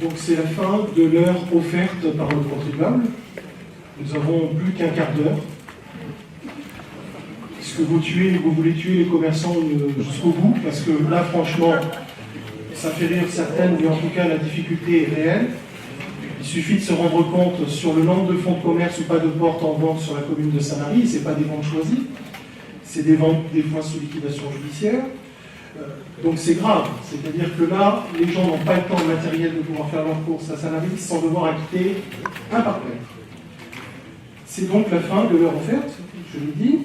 Donc c'est la fin de l'heure offerte par le contribuable. Nous avons plus qu'un quart d'heure. Est-ce que vous voulez tuer les commerçants jusqu'au bout? Parce que là, franchement, ça fait rire certaines, mais en tout cas, la difficulté est réelle. Il suffit de se rendre compte sur le nombre de fonds de commerce ou pas de portes en vente sur la commune de Sanary. Ce n'est pas des ventes choisies, c'est des ventes des fois sous liquidation judiciaire. Donc c'est grave, c'est-à-dire que là, les gens n'ont pas le temps matériel de pouvoir faire leurs courses à Sanary sans devoir acquitter un partenaire. C'est donc la fin de l'heure offerte, je l'ai dit.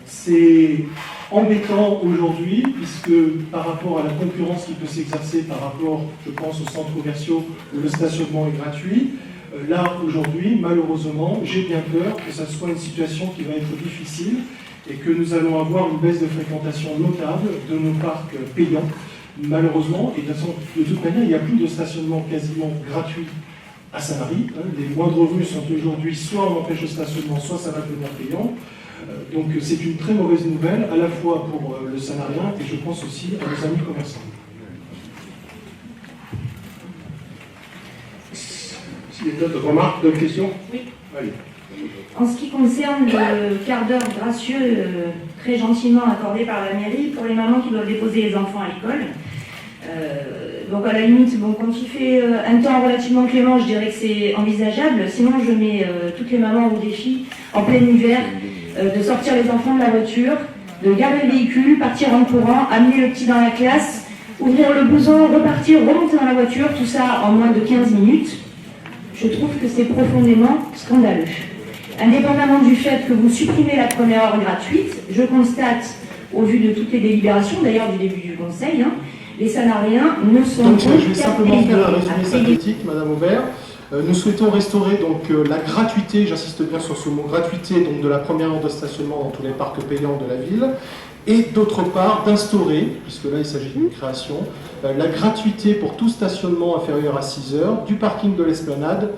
C'est embêtant aujourd'hui, puisque par rapport à la concurrence qui peut s'exercer par rapport, je pense, aux centres commerciaux où le stationnement est gratuit, là, aujourd'hui, malheureusement, j'ai bien peur que ça soit une situation qui va être difficile et que nous allons avoir une baisse de fréquentation notable de nos parcs payants, malheureusement. Et de toute manière, il n'y a plus de stationnement quasiment gratuit à Sanary. Les moindres rues sont aujourd'hui soit on empêche le stationnement, soit ça va devenir payant. Donc c'est une très mauvaise nouvelle, à la fois pour le Sanarien et je pense aussi à nos amis commerçants. S'il y a d'autres remarques, d'autres questions? Oui. Allez. En ce qui concerne le quart d'heure gracieux très gentiment accordé par la mairie pour les mamans qui doivent déposer les enfants à l'école, donc à la limite, bon, quand il fait un temps relativement clément, je dirais que c'est envisageable. Sinon, je mets toutes les mamans au défi, en plein hiver, de sortir les enfants de la voiture, de garer le véhicule, partir en courant, amener le petit dans la classe, ouvrir le blouson, repartir, remonter dans la voiture, tout ça en moins de 15 minutes. Je trouve que c'est profondément scandaleux. Indépendamment du fait que vous supprimez la première heure gratuite, je constate, au vu de toutes les délibérations, d'ailleurs du début du Conseil, les Sanariens ne sont pas... Donc je vais simplement faire un résumé synthétique, Madame Aubert. Nous souhaitons restaurer donc la gratuité, j'insiste bien sur ce mot, gratuité donc de la première heure de stationnement dans tous les parcs payants de la ville, et d'autre part d'instaurer, puisque là il s'agit d'une création, la gratuité pour tout stationnement inférieur à 6 heures du parking de l'Esplanade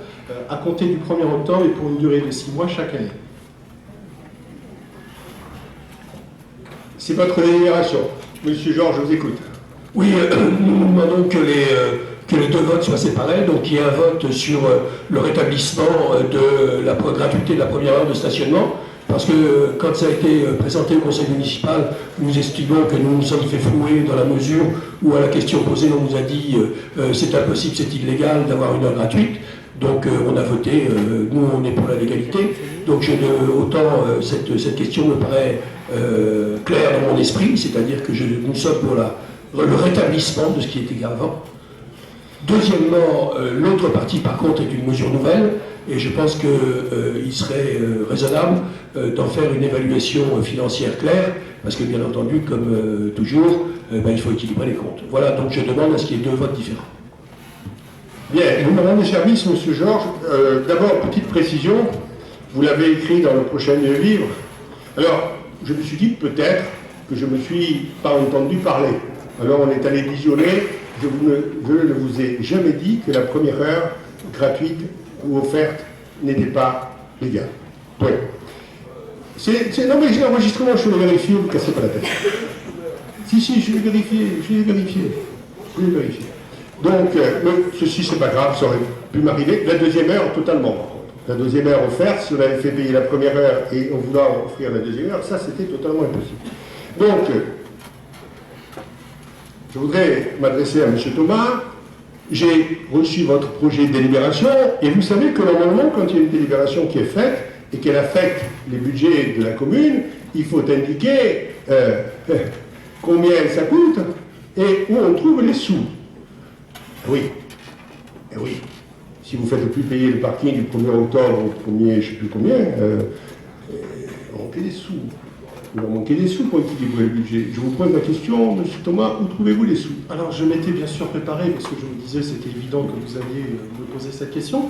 à compter du 1er octobre et pour une durée de 6 mois chaque année. C'est votre délibération. Monsieur Georges, je vous écoute. Oui, nous demandons que les deux votes soient séparés, donc il y a un vote sur le rétablissement de la gratuité de la première heure de stationnement, parce que quand ça a été présenté au conseil municipal, nous estimons que nous nous sommes fait flouer dans la mesure où à la question posée, on nous a dit c'est impossible, c'est illégal d'avoir une heure gratuite. Donc on a voté, nous on est pour la légalité, donc autant cette question me paraît claire dans mon esprit, c'est-à-dire que nous sommes pour le rétablissement de ce qui était avant. Deuxièmement, l'autre partie par contre est une mesure nouvelle, et je pense qu'il serait raisonnable d'en faire une évaluation financière claire, parce que bien entendu, comme toujours, il faut équilibrer les comptes. Voilà, donc je demande à ce qu'il y ait deux votes différents. Bien, nous demandons des services, Monsieur Georges. D'abord, petite précision, vous l'avez écrit dans le prochain livre. Alors, je me suis dit peut-être que je ne me suis pas entendu parler. Alors on est allé visionner, je ne vous ai jamais dit que la première heure gratuite ou offerte n'était pas légale. Oui. Non mais j'ai l'enregistrement, je vais le vérifier, ne vous cassez pas la tête. Si, je vais vérifier. Donc, ceci c'est pas grave, ça aurait pu m'arriver. La deuxième heure, totalement. La deuxième heure offerte, si on avait fait payer la première heure et on voulait offrir la deuxième heure, ça c'était totalement impossible. Donc, je voudrais m'adresser à M. Thomas. J'ai reçu votre projet de délibération et vous savez que normalement, quand il y a une délibération qui est faite et qu'elle affecte les budgets de la commune, il faut indiquer combien ça coûte et où on trouve les sous. Oui. Et oui. Si vous faites plus payer le parking du 1er octobre au 1er, je ne sais plus combien, on manquez des sous. Il va manquer des sous pour équilibrer le budget. Je vous pose la question, M. Thomas, où trouvez-vous les sous? Alors je m'étais bien sûr préparé, parce que je vous disais c'était évident que vous alliez me poser cette question.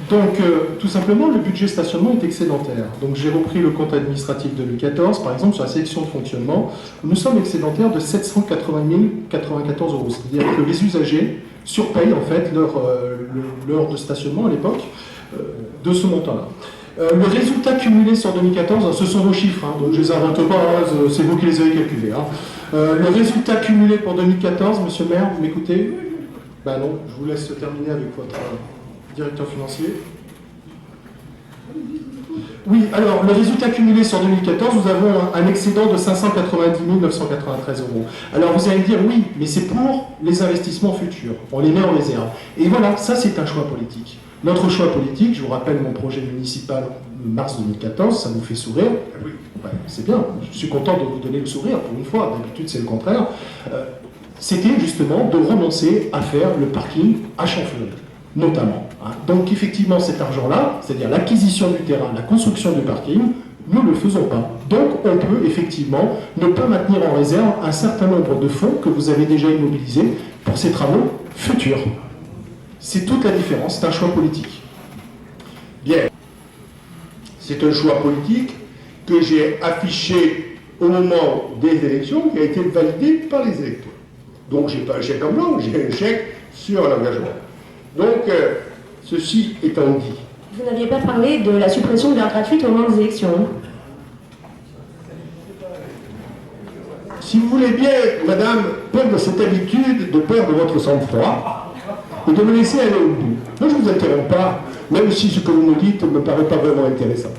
Donc tout simplement, le budget stationnement est excédentaire. Donc j'ai repris le compte administratif 2014, par exemple sur la section de fonctionnement, nous sommes excédentaires de 780 094 €. C'est-à-dire que les usagers surpayent en fait leur de stationnement à l'époque de ce montant-là. Le résultat cumulé sur 2014, ce sont vos chiffres, donc je ne les invente pas, c'est vous qui les avez calculés. Le résultat cumulé pour 2014, monsieur le maire, vous m'écoutez? Ben non, je vous laisse terminer avec votre directeur financier. Oui, alors le résultat cumulé sur 2014, nous avons un excédent de 590 993 euros. Alors vous allez me dire, oui, mais c'est pour les investissements futurs, on les met en réserve. Et voilà, ça c'est un choix politique. Notre choix politique, je vous rappelle mon projet municipal de mars 2014, ça vous fait sourire. Oui, ouais, c'est bien, je suis content de vous donner le sourire pour une fois, d'habitude c'est le contraire. C'était justement de renoncer à faire le parking à Champfleury, notamment. Donc effectivement cet argent-là, c'est-à-dire l'acquisition du terrain, la construction du parking, nous ne le faisons pas. Donc on peut effectivement ne pas maintenir en réserve un certain nombre de fonds que vous avez déjà immobilisés pour ces travaux futurs. C'est toute la différence, c'est un choix politique. Bien. C'est un choix politique que j'ai affiché au moment des élections, qui a été validé par les électeurs. Donc je n'ai pas un chèque en blanc, j'ai un chèque sur l'engagement. Donc, ceci étant dit. Vous n'aviez pas parlé de la suppression de l'heure gratuite au moment des élections. Si vous voulez bien, madame, perdre cette habitude de perdre votre sang-froid et de me laisser aller au bout. Moi, je ne vous interromps pas, même si ce que vous me dites ne me paraît pas vraiment intéressant.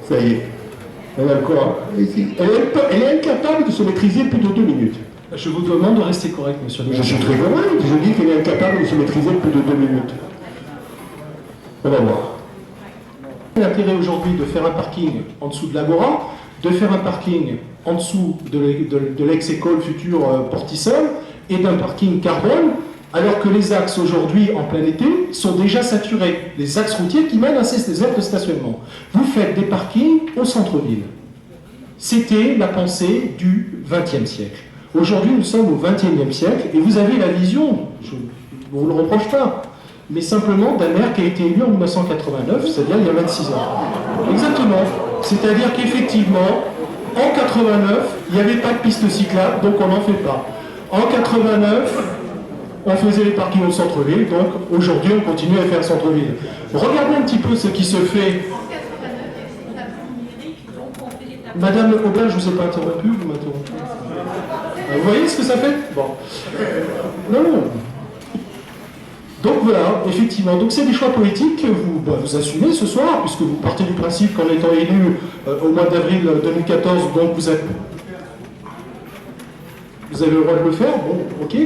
Ça y est. Elle a quoi? Elle est incapable de se maîtriser plus de 2 minutes. Je vous demande de rester correct, monsieur le Je suis très correct, je dis qu'elle est incapable de se maîtriser plus de 2 minutes. On va voir. L'intérêt aujourd'hui de faire un parking en dessous de l'Agora, de faire un parking en dessous de l'ex-école future Portissol et d'un parking carbone, alors que les axes aujourd'hui, en plein été, sont déjà saturés. Les axes routiers qui mènent à ces aires de stationnement. Vous faites des parkings au centre-ville. C'était la pensée du XXe siècle. Aujourd'hui, nous sommes au XXIe siècle et vous avez la vision, je ne vous le reproche pas, mais simplement d'un maire qui a été élu en 1989, c'est-à-dire il y a 26 ans. Exactement. C'est-à-dire qu'effectivement, en 89, il n'y avait pas de piste cyclable, donc on n'en fait pas. En 89, on faisait les parkings au centre-ville, donc aujourd'hui on continue à faire le centre-ville. Regardez un petit peu ce qui se fait. Madame Aubin, je ne vous ai pas interrompu, vous m'interrompez. Vous voyez ce que ça fait? Bon. Non. Donc voilà, effectivement. Donc c'est des choix politiques que vous assumez ce soir, puisque vous partez du principe qu'en étant élu au mois d'avril 2014, donc vous avez le droit de le faire, bon, ok.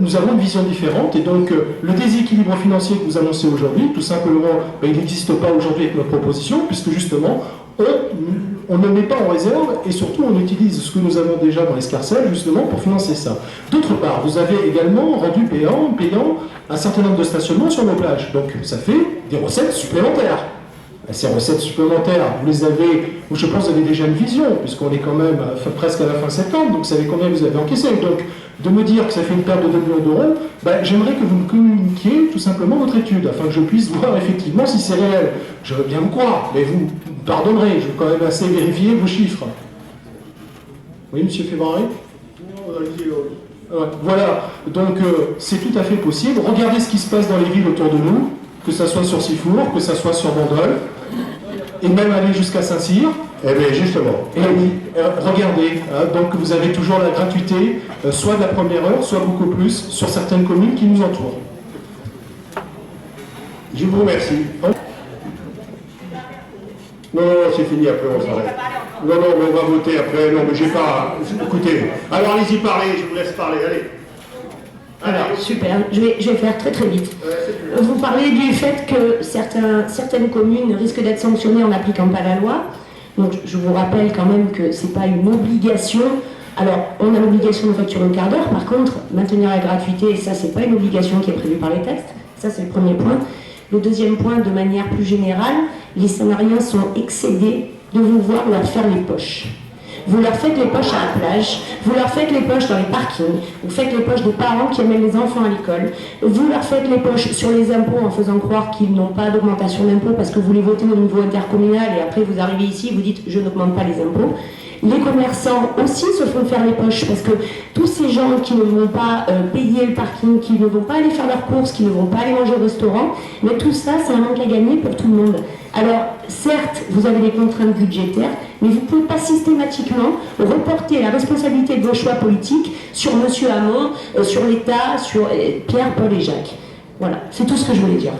Nous avons une vision différente, et donc le déséquilibre financier que vous annoncez aujourd'hui, tout simplement, il n'existe pas aujourd'hui avec notre proposition, puisque justement, on ne met pas en réserve, et surtout on utilise ce que nous avons déjà dans l'escarcelle, justement, pour financer ça. D'autre part, vous avez également rendu payant un certain nombre de stationnements sur nos plages, donc ça fait des recettes supplémentaires. Ces recettes supplémentaires, vous les avez, je pense que vous avez déjà une vision, puisqu'on est quand même presque à la fin septembre, donc vous savez combien vous avez encaissé. Donc, de me dire que ça fait une perte de 2 millions d'euros, j'aimerais que vous me communiquiez tout simplement votre étude, afin que je puisse voir effectivement si c'est réel. Je veux bien vous croire, mais vous me pardonnerez, je veux quand même assez vérifier vos chiffres. Oui, monsieur Février ? Voilà, donc c'est tout à fait possible. Regardez ce qui se passe dans les villes autour de nous, que ça soit sur Sifour, que ça soit sur Bandol, et même aller jusqu'à Saint-Cyr. Eh bien, justement. Et oui, regardez, donc vous avez toujours la gratuité, soit de la première heure, soit beaucoup plus, sur certaines communes qui nous entourent. Je vous remercie. Non, c'est fini, après on s'arrête. Non, mais on va voter après. Non, mais j'ai pas... Écoutez, alors allez-y parler, je vous laisse parler, allez. Alors, super, je vais faire très très vite. Vous parlez du fait que certaines communes risquent d'être sanctionnées en n'appliquant pas la loi. Donc je vous rappelle quand même que ce n'est pas une obligation. Alors, on a l'obligation de facturer au quart d'heure. Par contre, maintenir la gratuité, ça, c'est pas une obligation qui est prévue par les textes. Ça, c'est le premier point. Le deuxième point, de manière plus générale, les Samariens sont excédés de vous voir leur faire les poches. Vous leur faites les poches à la plage, vous leur faites les poches dans les parkings, vous faites les poches des parents qui amènent les enfants à l'école, vous leur faites les poches sur les impôts en faisant croire qu'ils n'ont pas d'augmentation d'impôts parce que vous les votez au niveau intercommunal et après vous arrivez ici et vous dites je n'augmente pas les impôts. Les commerçants aussi se font faire les poches parce que tous ces gens qui ne vont pas payer le parking, qui ne vont pas aller faire leurs courses, qui ne vont pas aller manger au restaurant, mais tout ça, c'est un manque à gagner pour tout le monde. Alors, certes, vous avez des contraintes budgétaires, mais vous ne pouvez pas systématiquement reporter la responsabilité de vos choix politiques sur M. Hamon, sur l'État, sur Pierre, Paul et Jacques. Voilà, c'est tout ce que je voulais dire.